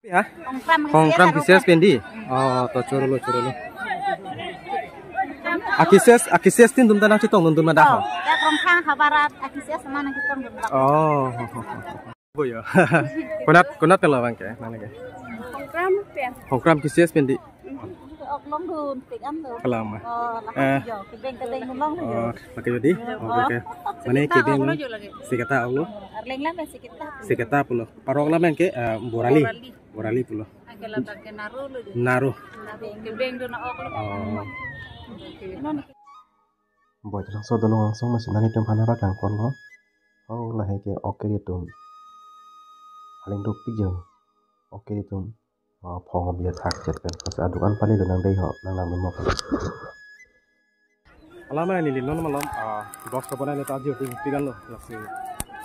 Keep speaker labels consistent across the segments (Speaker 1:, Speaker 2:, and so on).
Speaker 1: Ya? Kongkram kisias pendi. Oh, to curu lu. Akisias tin tum tanah citong tum madah.
Speaker 2: Ya kongkram kabarat akisias mana kita tum.
Speaker 1: Oh. Bu ya. Kunat telo bang ke, mana ke?
Speaker 2: Kongkram pen.
Speaker 1: Kongkram kisias pendi.
Speaker 2: Oklong dun tik am tu.
Speaker 1: Kelama.
Speaker 2: Oh, lah jo, kibeng ngulong tu.
Speaker 1: Oh, pakai jadi. Oke. Mana kibeng? Sikata Allah.
Speaker 2: Arleng lah sikita.
Speaker 1: Sikata pulo. Parok lah bang ke Borali pulo.
Speaker 2: Agak pakai naruh.
Speaker 1: Naruh.
Speaker 2: Kibeng tu nak oklong.
Speaker 1: Oh. Buat langsung masih nani tum hana rakang kon lo. Oh lah ke oke itu. Paling dupi jeng. Oke itu. Phong biar thak jet kan. Pas adukan paling nang dei ho nang memok. Alama ini non malam box kapana ni taji tu pigan lo. Lasi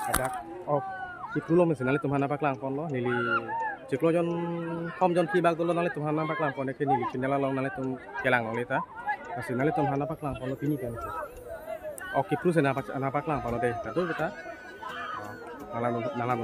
Speaker 1: ada iklo mesin nali tum hana paklang kon lo nili ciklo jon kom jon ki bag dulu nali tum hana paklang kon ke nili chinela lo nali tum kelang lo lita. Mesin nali tum hana paklang kon lo pini kan. Oke plus na paklang kon lo deh. Betul kita. Nalam.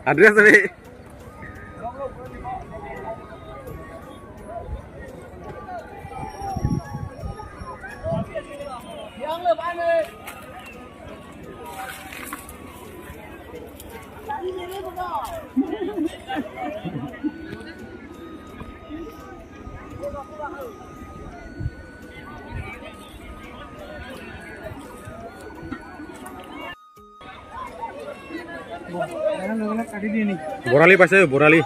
Speaker 1: Adres tapi Borali pasti Borali.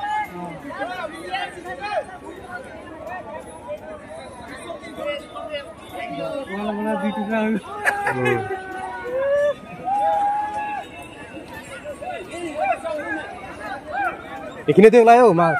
Speaker 1: Ikini tu layo mas.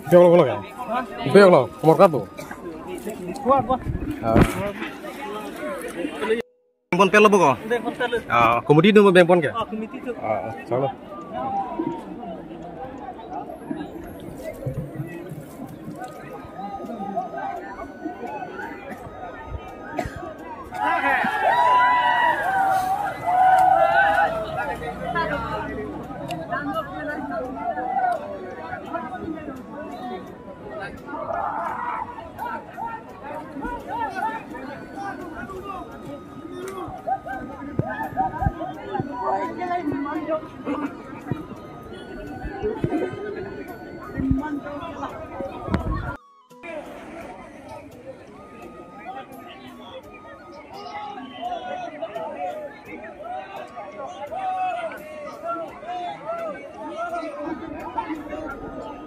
Speaker 1: Beok lo kan? Beok lo, nomor kartu. Bempon pel lo buko? Komedi dulu bempon ke? Salah.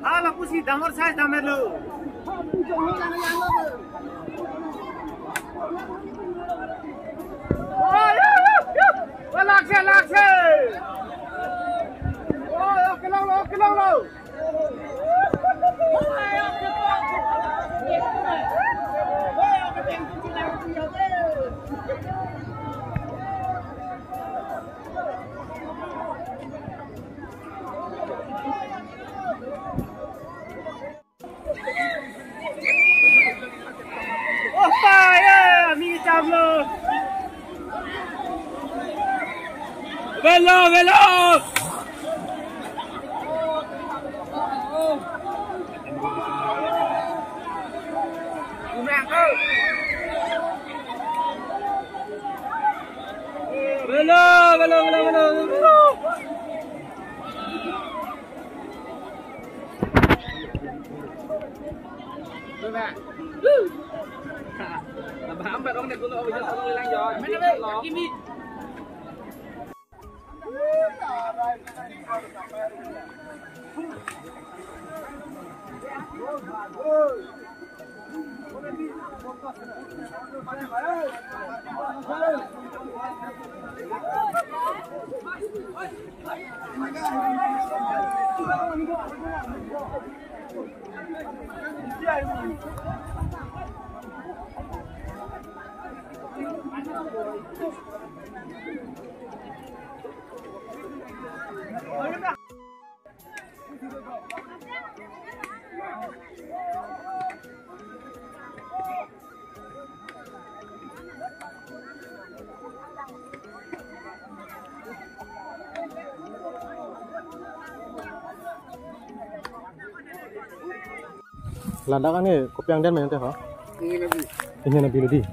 Speaker 3: Ala pusi damar size damer lo. Lakse. Oh, kelong lo. Veloz! Veloz! Hambat orang ni dulu orang jangan orang hilang jauh. Mana ni?
Speaker 1: Ladak ni kopi yang dan mana tu ha? Ini nabi ludi.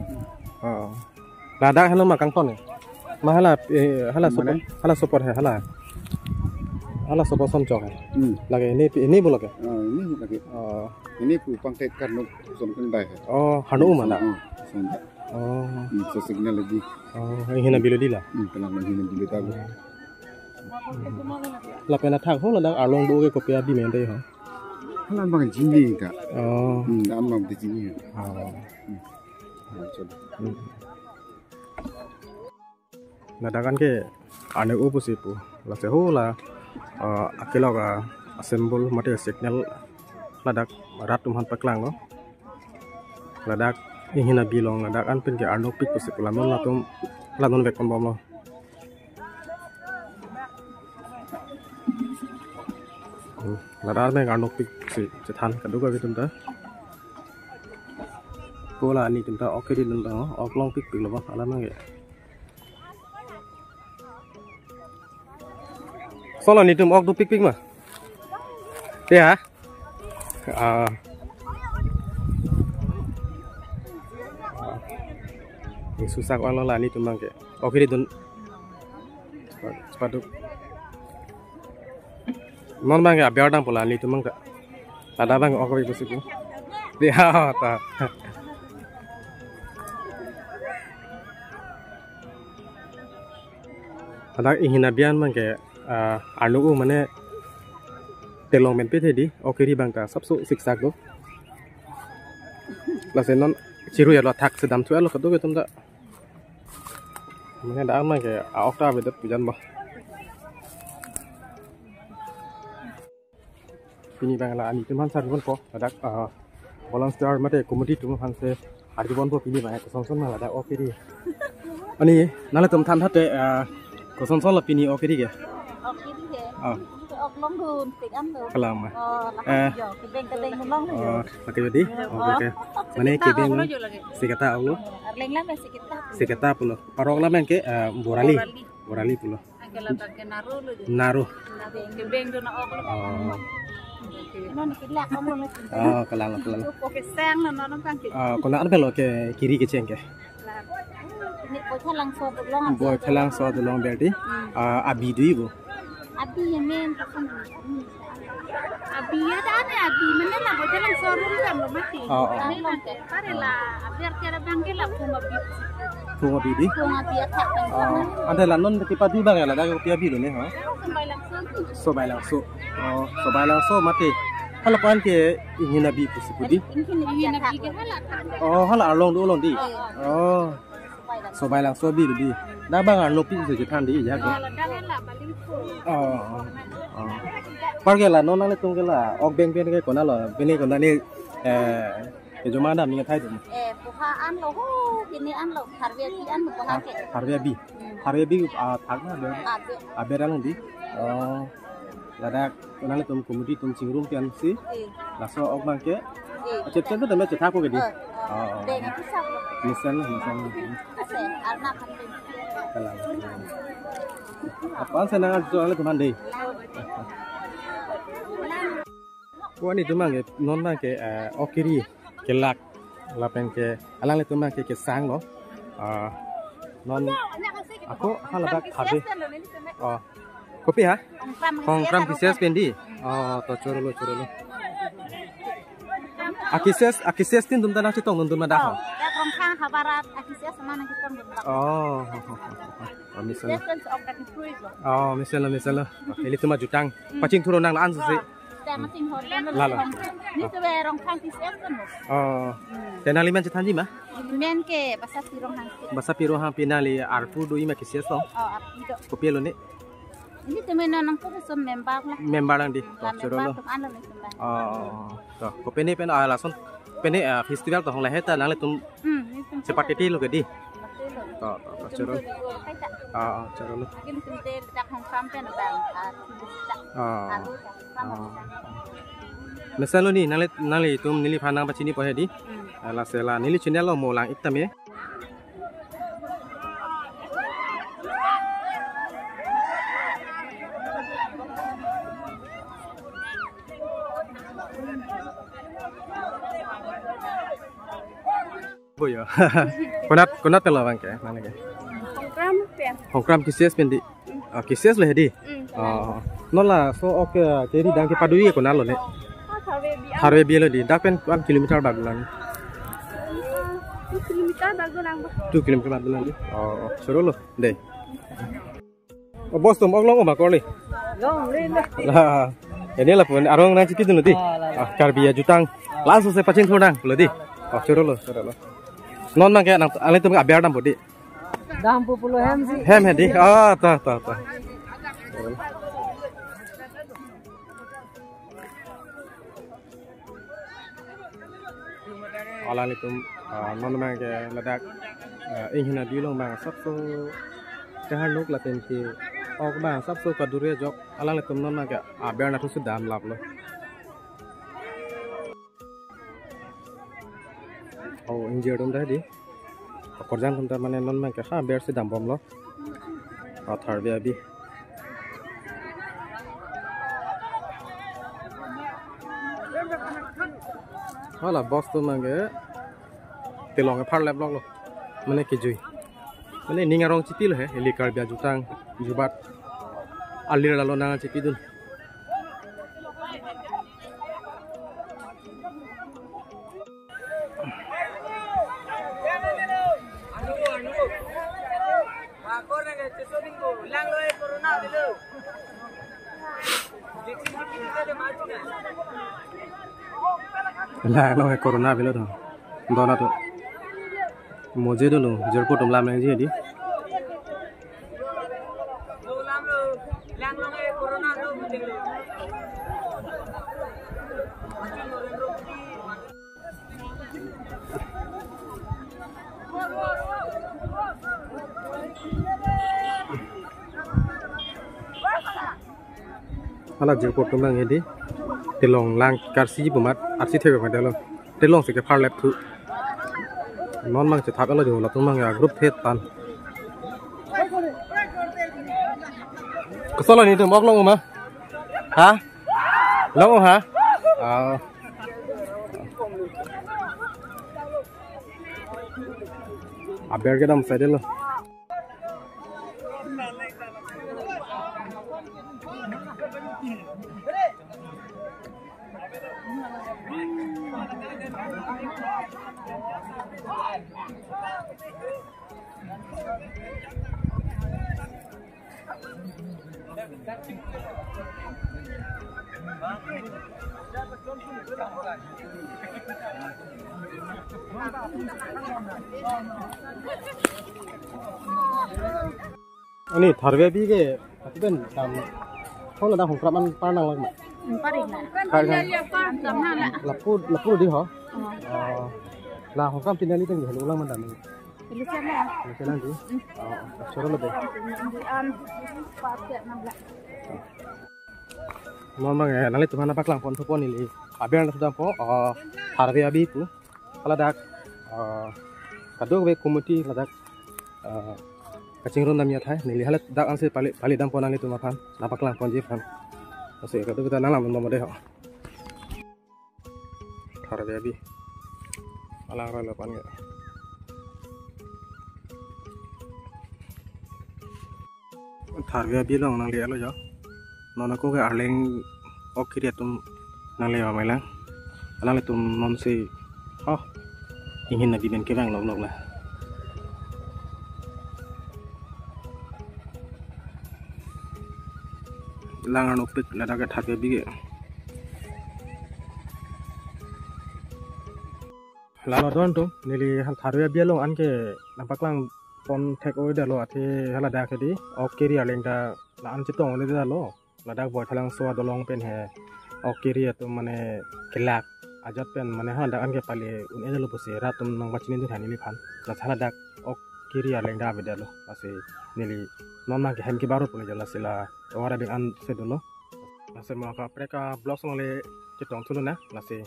Speaker 1: Ladak hello makang ton ni. Mahala support hai hala support som chok hai. Lagi ini boleh ke?
Speaker 4: Ini lagi. Ini pupang tekar nuk som kendai hai.
Speaker 1: Oh, hanu mana? Oh,
Speaker 4: so signal lagi.
Speaker 1: Oh, ini nabi ludi lah.
Speaker 4: Kenapa ini nabi ludi tahu?
Speaker 1: Lapen athang ho ladak arlong bo ke kopi abi men dai ha.
Speaker 4: Halan bang jini ka.
Speaker 1: Oh,
Speaker 4: amam de jini.
Speaker 1: Nadakan ke ane upu sipu la se ho la akelo ka assemble mate signal ladak rat tumhan paklang no ladak ihina bilong ladak an pin ke arno pik sipu lamon la tum lanon vek kon bom lo ladak me arno pik si cethan kadu ka bitum ta pola ani tum ta oke di tum ta oklong pik pik lo ba ala mang ge Solo ni tum ok tu pik mah. Ya. Yang susah orang lah ni tu mang ke. Oke di dun. Sepatu. Non mang ke biar dang pola ni tu mang tak. Ada bang oke ibu siku. Dia tak. Ada ingin nabian mang ke anu mana telong men pete di oke di bang ta sabsu siksak do. Lasen non ciru ya lo thak sedam tu lo kado betum tak. Mana dah mang ke okta bedet pujan bah. Ini bang lah ani tuman sarwan ko ada volunteer mate committee tu man se arjibon po pini bang ko songson mala da oke di. Ani nala tum tham thate ko songson la pini oke di ke.
Speaker 2: Oke di ke. Ok long đun tiệt ăn được.
Speaker 1: Kalam mah.
Speaker 2: Là giờ cái bên cái bên long rồi.
Speaker 1: Pakai jadi. Oke. Mana ke beng sikata Allah.
Speaker 2: Leng lah masih kita.
Speaker 1: Sikata pulo. Parok lah men ke borali. Borali pulo.
Speaker 2: Agak pakai naruh lu.
Speaker 1: Naruh.
Speaker 2: Ke beng do na ok lu. Nó cái lạc không luôn.
Speaker 1: Kalang.
Speaker 2: Oke sang là nó kan ke.
Speaker 1: Kona ada belo ke kiri ke ceng ke.
Speaker 2: Ini boy thalang so do long.
Speaker 1: Boy thalang so do long berdi. Abi dui bu.
Speaker 2: Abi yang men kan. Abi ya ada abi mana lah boy thalang so rum kan lo mati. Ini lang ke. Pare lah biar tiada bangke lah kuma bi.
Speaker 1: Kuma bi di.
Speaker 2: Kuma bi atak kan.
Speaker 1: Ada lah non tipa di bang ya lah dah kopi abi lo ne ha.
Speaker 2: Sampai langsung.
Speaker 1: So balang so mati. Kalau pan ke ingin nabi pusipudi.
Speaker 2: Ingin nabi ke halak.
Speaker 1: Hala along do along di. So balang so bi di. Dah bang anu pi se jitan di ya ko. Parke lah non nale tungke lah ok beng beng ke kona lo bini kona ni joma da mi thai tu.
Speaker 2: Puha an lo bini an lo harvia ti an puha ke.
Speaker 1: Harvia bi thak na be. Aber along di. Lada kona le tum komudi tum chingrum pian si. Laso ok bang ke. Cep cep tu temme cetak ko ke di.
Speaker 2: Beng tu sap.
Speaker 1: Misal.
Speaker 2: Ase arna kan.
Speaker 1: Kalam. Apaan senang aja soalnya teman deh. Wah ini teman ke non mang ke okiri kelak lapen ke alang le teman ke sang lo. Non aku haladak habe. Kopi ha? Kongkram kisses pendi. To coro lo. Akises tin tum tanah citong tum dah.
Speaker 2: Kongkang habarat akises mana kita
Speaker 1: Misalnya. Ini cuma jutang. Pacing turun nang an sih. Lalu.
Speaker 2: Ini tu berong kang kisses kan.
Speaker 1: Dan aliman cetanji mah?
Speaker 2: Men ke bahasa pirong hang.
Speaker 1: Bahasa pirong hang pinali arpu do ima kisses to. Kopi lo ni.
Speaker 2: Ini tu menanam tu sem member lah.
Speaker 1: Member lang di. Curo lo. To kopi ni pen langsung. Pene festival to hong laheta nang le tum seperti ti lo ke di. To curo. Curo lo.
Speaker 2: Kim tinte dak hong kam pen bang.
Speaker 1: Misal ni nali tum nili panang pacini pohe di. La sela nili channel lo molang iktame. Boyo. Konat pelo bang ke nang ke. Hongkram kisses pendi. Kisses le di. Nola so oke keri dang ke padui ko nalo ne. Harwe bielo di dapen 1 kilometer bagulan.
Speaker 2: 2 kilometer bagulan.
Speaker 1: 2 kilometer bagulan di. Suruh lo deh. Bos tum oglong ma korli. Lah. Ini lah pun arong nang cikit dulu di. Karbia jutang. Langsung saya pacing thudang lo di. Suruh lo. Non mang ke nang ale tum ka biar dam bodi.
Speaker 2: Dam 20 hem sih.
Speaker 1: Hem di. Ta. Alaikum non mang ke ladak ingin di long bang sabso kahan nuk la ten ki ok bang sabso kadure jok alaikum non mang ke biar na tu sudah lap lo. Injir dum dah di. Korjan tum ta mane non mang ke biar se dam bom lo. Thar be abi. Hala boss tu mang ke tilong ke phar lap lo. Mana kejui. Mana ningarong cipil he, helikar biar jutang, jubat, alir lalu nangan cipidun. Lah, lo he corona bilo tu, dona tu, moje dulu, jerpo tu melam lagi jadi. Alat jerpo tu melam jadi. Telong lang karsi bumat arsi thega ka dalo telong se ke phar lep thu non mang che thap ala jo la tung mang ya group the tan ko solo ni tu mok long ma ha long ha aber ke dam sai delo Ini tharwe bi ke ben dam thong la da hong kraman par nang lag ma lapu di ho la hong kram tin ali teng hello lang man dam ni Luciana di choro le be mon bang nali tu mana paklang pon pon ni li abian sudah po tharwe abi ku kala dak kadok be committee la dak kacing ron namanya thai nili halat dak anse pali dam ponang itu mapan napak lang pon jifan ase kadu kita nalam mo de ho tharwe abi alang ra lapan ge tharwe abi long nang le alo jo nona ko ge arleng okiri tum nang le mai lang alang le tum non se ingin nabi ben ke bang long lah langan opik lada ke thake bige lalo don tu nili hal tharwe bialong anke nampaklang pon thek oi dalo ate hala da ke di okiri alengda la an chitong le dalo lada boy thalang so dolong pen he okiri tu mane kelak ajat pen mane ha da anke pali un ejalo bose ratum nang bachini du thani li phan la thala dak okiri alengda be dalo ase nili non ma ke hem ki baro pun jala sila ora bing an se dolo nase maka preka blog le chitong thulu na nase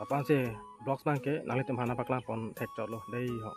Speaker 1: apa se blogs bang ke nali tum hana paklang pon thek cholo dei ho